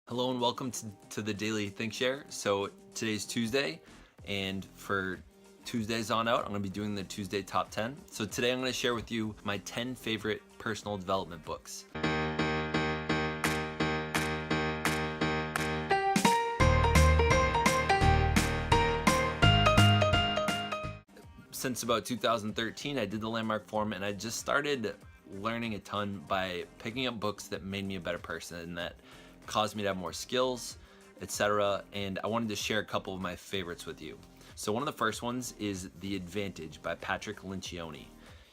Hello and welcome to the Daily Think Share. So today's Tuesday, and for Tuesdays on out, I'm going to be doing the Tuesday Top 10. So today I'm going to share with you my 10 favorite personal development books. Since about 2013, I did the Landmark Forum, and I just started learning a ton by picking up books that made me a better person and that caused me to have more skills, etc. And I wanted to share a couple of my favorites with you. So one of the first ones is The Advantage by Patrick Lencioni.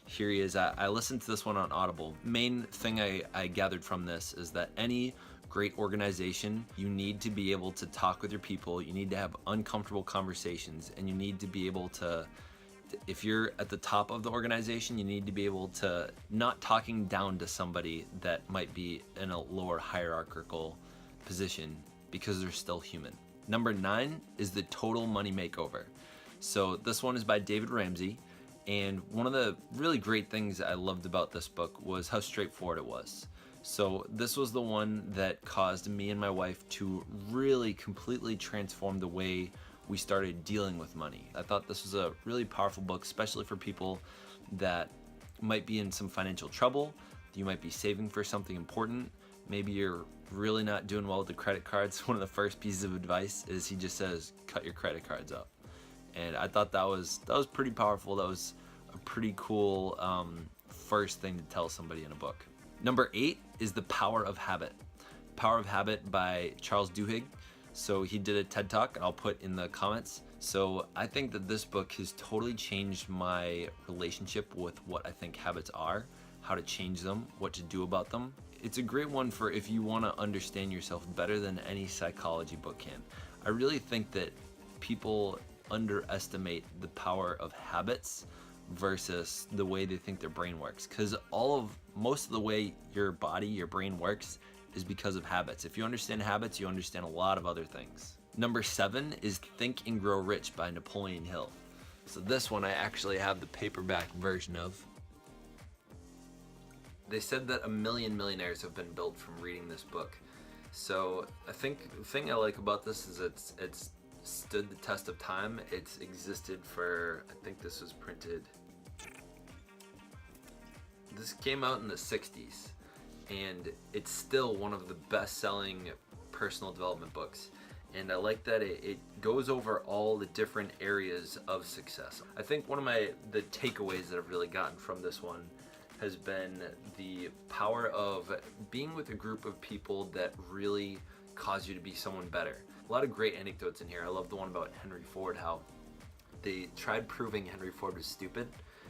Here he is. I listened to this one on Audible. Main thing I gathered from this is that any great organization, you need to be able to talk with your people, you need to have uncomfortable conversations, and you need to be able to, if you're at the top of the organization, you need to be able to not talking down to somebody that might be in a lower hierarchical position because they're still human. Number 9 is The Total Money Makeover. So this one is by David Ramsey, and one of the really great things I loved about this book was how straightforward it was. So this was the one that caused me and my wife to really completely transform the way we started dealing with money. I thought this was a really powerful book, especially for people that might be in some financial trouble. You might be saving for something important. Maybe you're really not doing well with the credit cards. One of the first pieces of advice is he just says, cut your credit cards up. And I thought that was pretty powerful. That was a pretty cool first thing to tell somebody in a book. Number 8 is The Power of Habit. Power of Habit by Charles Duhigg. So he did a TED Talk, and I'll put in the comments. So I think that this book has totally changed my relationship with what I think habits are, how to change them, what to do about them. It's a great one for if you want to understand yourself better than any psychology book can. I really think that people underestimate the power of habits versus the way they think their brain works, because most of the way your brain works is because of habits. If you understand habits, you understand a lot of other things. Number 7 is Think and Grow Rich by Napoleon Hill. So this one I actually have the paperback version of. They said that 1 million millionaires have been built from reading this book. So I think the thing I like about this is it's stood the test of time. It's existed for, I think this was printed, this came out in the 60s. And it's still one of the best-selling personal development books. And I like that it goes over all the different areas of success. I think one of the takeaways that I've really gotten from this one has been the power of being with a group of people that really cause you to be someone better. A lot of great anecdotes in here. I love the one about Henry Ford, how they tried proving Henry Ford was stupid.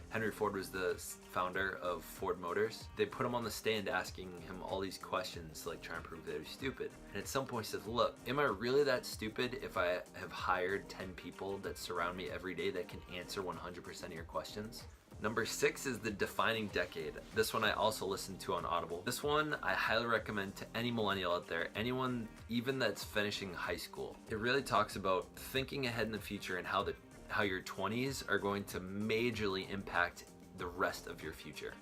Henry Ford was the founder of Ford Motors. They put him on the stand asking him all these questions, like trying to prove that he was stupid. And at some point he says, look, am I really that stupid if I have hired 10 people that surround me every day that can answer 100% of your questions? Number 6 is The Defining Decade. This one I also listened to on Audible. This one I highly recommend to any millennial out there, anyone even that's finishing high school. It really talks about thinking ahead in the future and how your 20s are going to majorly impact the rest of your future.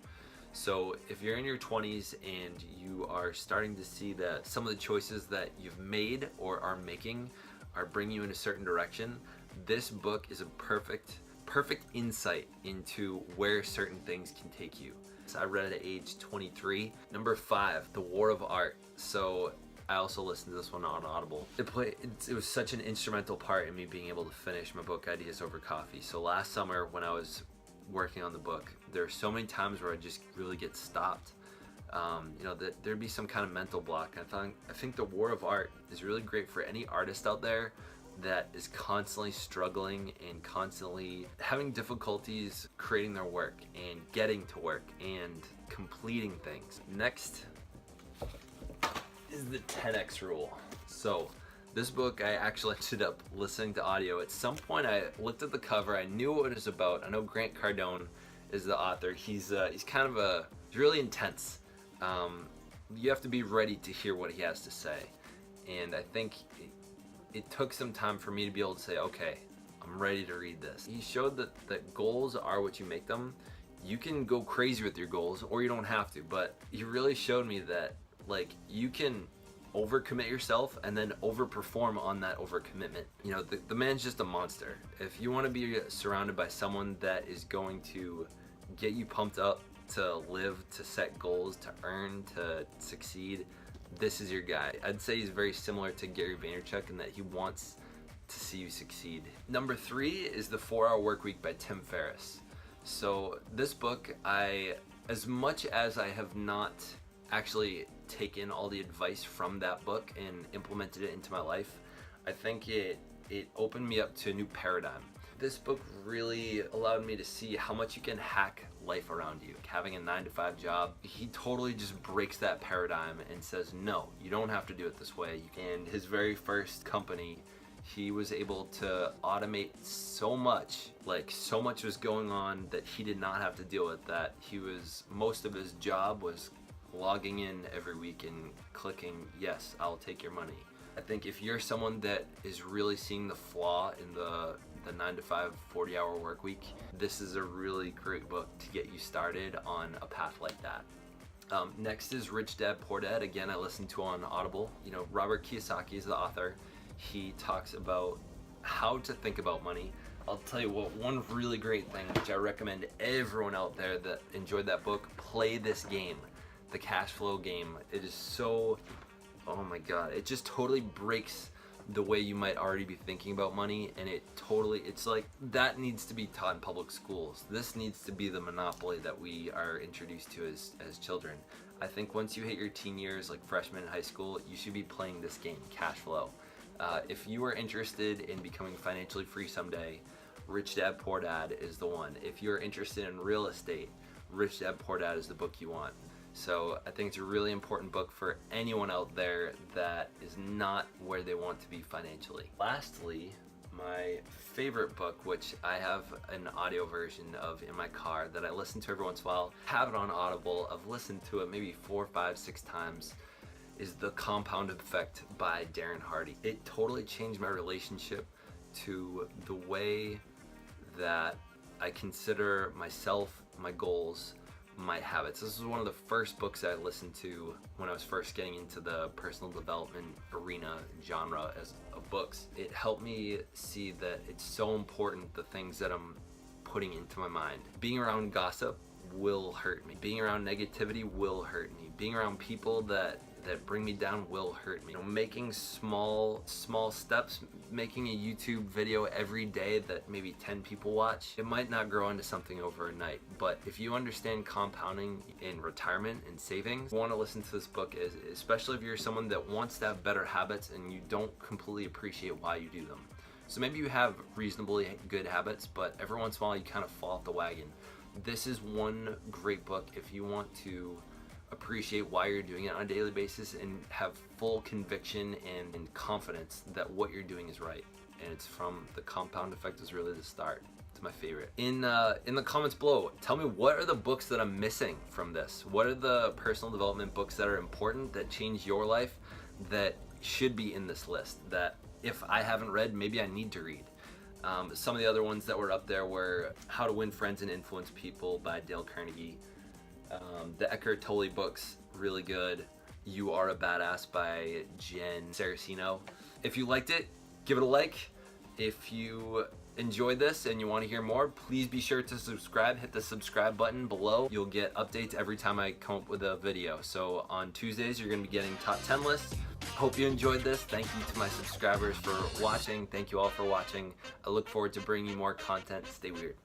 So if you're in your 20s and you are starting to see that some of the choices that you've made or are making are bringing you in a certain direction, this book is a perfect insight into where certain things can take you. So I read it at age 23. Number 5, The War of Art. So I also listened to this one on Audible. It was such an instrumental part in me being able to finish my book Ideas Over Coffee. So last summer when I was working on the book, there are so many times where I just really get stopped. That there'd be some kind of mental block. I think The War of Art is really great for any artist out there that is constantly struggling and constantly having difficulties creating their work and getting to work and completing things. Next is the 10X Rule. So this book I actually ended up listening to audio. At some point I looked at the cover, I knew what it was about. I know Grant Cardone is the author. He's really intense. You have to be ready to hear what he has to say. And I think it took some time for me to be able to say, okay, I'm ready to read this. He showed that goals are what you make them. You can go crazy with your goals or you don't have to, but he really showed me that like you can overcommit yourself and then overperform on that overcommitment. You know, the man's just a monster. If you want to be surrounded by someone that is going to get you pumped up to live, to set goals, to earn, to succeed, this is your guy. I'd say he's very similar to Gary Vaynerchuk in that he wants to see you succeed. Number 3 is the 4-Hour Workweek by Tim Ferriss. So this book, as much as I have not actually taken all the advice from that book and implemented it into my life, I think it opened me up to a new paradigm. This book really allowed me to see how much you can hack life around you. Having a 9-to-5 job, he totally just breaks that paradigm and says, no, you don't have to do it this way. And his very first company, he was able to automate so much, like so much was going on that he did not have to deal with that. Most of his job was logging in every week and clicking, yes, I'll take your money. I think if you're someone that is really seeing the flaw in the 9-to-5 40-hour work week, this is a really great book to get you started on a path like that. Next is Rich Dad Poor Dad. Again, I listened to on Audible. You know, Robert Kiyosaki is the author. He talks about how to think about money. I'll tell you what, one really great thing, which I recommend everyone out there that enjoyed that book, play this game, the cash flow game. It is so, oh my God, it just totally breaks the way you might already be thinking about money, and it's like that needs to be taught in public schools. This needs to be the monopoly that we are introduced to as children. I think once you hit your teen years, like freshman in high school, you should be playing this game, cash flow. If you are interested in becoming financially free someday, Rich Dad Poor Dad is the one. If you're interested in real estate, Rich Dad Poor Dad is the book you want. So I think it's a really important book for anyone out there that is not where they want to be financially. Lastly, my favorite book, which I have an audio version of in my car that I listen to every once in a while, have it on Audible. I've listened to it maybe 4, 5, 6 times, is The Compound Effect by Darren Hardy. It totally changed my relationship to the way that I consider myself, my goals, my habits. This is one of the first books I listened to when I was first getting into the personal development arena genre of books. It helped me see that it's so important, the things that I'm putting into my mind. Being around gossip will hurt me. Being around negativity will hurt me. Being around people that bring me down will hurt me. You know, making small steps, making a YouTube video every day that maybe 10 people watch, it might not grow into something overnight. But if you understand compounding in retirement and savings, you want to listen to this book, especially if you're someone that wants to have better habits and you don't completely appreciate why you do them. So maybe you have reasonably good habits, but every once in a while you kind of fall off the wagon. This is one great book if you want to appreciate why you're doing it on a daily basis and have full conviction and confidence that what you're doing is right. And it's from The Compound Effect is really the start. It's my favorite. In the comments below, tell me what are the books that I'm missing from this? What are the personal development books that are important, that change your life, that should be in this list, that if I haven't read, maybe I need to read? Some of the other ones that were up there were How to Win Friends and Influence People by Dale Carnegie. The Eckhart Tolle books, really good. You Are a Badass by Jen Saraceno. If you liked it, give it a like. If you enjoyed this and you want to hear more, please be sure to subscribe. Hit the subscribe button below. You'll get updates every time I come up with a video. So on Tuesdays, you're going to be getting top 10 lists. Hope you enjoyed this. Thank you to my subscribers for watching. Thank you all for watching. I look forward to bringing you more content. Stay weird.